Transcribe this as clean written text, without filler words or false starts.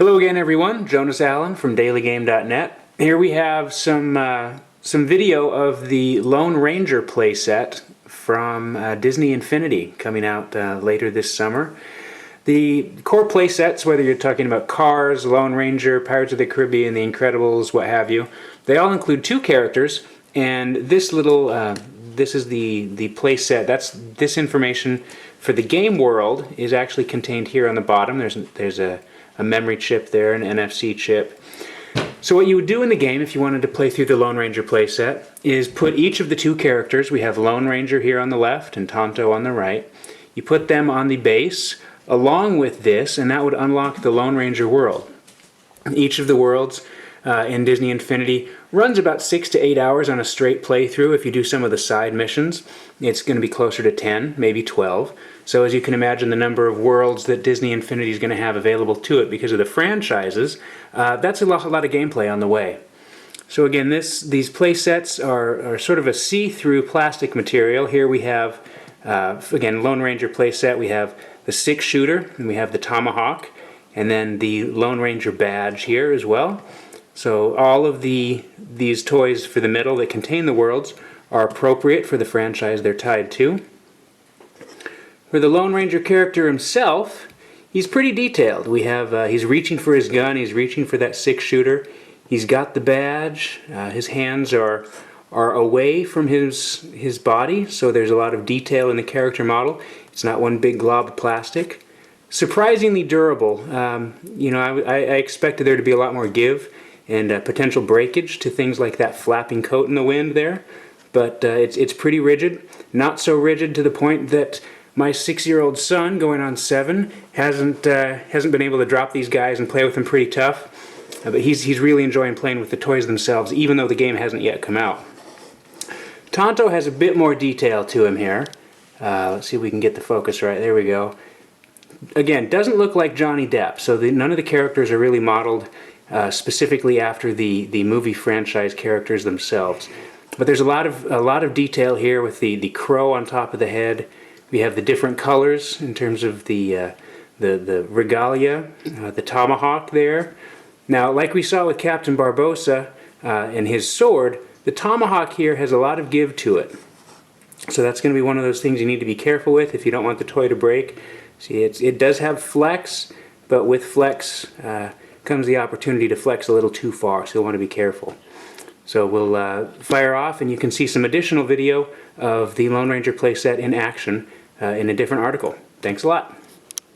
Hello again, everyone. Jonas Allen from dailygame.net. Here we have some video of the Lone Ranger playset from Disney Infinity coming out later this summer. The core playsets, whether you're talking about Cars, Lone Ranger, Pirates of the Caribbean, The Incredibles, what have you, they all include two characters, and this is the playset. This information for the game world is actually contained here on the bottom. There's a memory chip there, an NFC chip. So what you would do in the game if you wanted to play through the Lone Ranger playset is put each of the two characters, we have Lone Ranger here on the left and Tonto on the right, you put them on the base along with this, and that would unlock the Lone Ranger world. Each of the worlds in Disney Infinity runs about 6 to 8 hours on a straight playthrough. If you do some of the side missions, it's going to be closer to 10, maybe 12. So as you can imagine, the number of worlds that Disney Infinity is going to have available to it because of the franchises, that's a lot of gameplay on the way. So again, these play sets are sort of a see-through plastic material. Here we have, again, Lone Ranger play set. We have the 6-shooter, and we have the tomahawk, and then the Lone Ranger badge here as well. So all of these toys for the middle that contain the worlds are appropriate for the franchise they're tied to. For the Lone Ranger character himself, he's pretty detailed. We have he's reaching for his gun, he's reaching for that 6-shooter. He's got the badge. His hands are away from his body, so there's a lot of detail in the character model. It's not one big glob of plastic. Surprisingly durable. You know, I expected there to be a lot more give and potential breakage to things like that flapping coat in the wind there, but it's pretty rigid. Not so rigid to the point that my 6-year-old son, going on 7, hasn't been able to drop these guys and play with them pretty tough. But he's really enjoying playing with the toys themselves, even though the game hasn't yet come out. Tonto has a bit more detail to him here. Let's see if we can get the focus right. There we go. Again, doesn't look like Johnny Depp, so none of the characters are really modeled specifically after the movie franchise characters themselves. But there's a lot of detail here with the crow on top of the head. We have the different colors in terms of the regalia, the tomahawk there. Now, like we saw with Captain Barbossa and his sword, the tomahawk here has a lot of give to it. So that's going to be one of those things you need to be careful with if you don't want the toy to break. See, it does have flex, but with flex comes the opportunity to flex a little too far, so you'll want to be careful. So we'll fire off, and you can see some additional video of the Lone Ranger playset in action in a different article. Thanks a lot.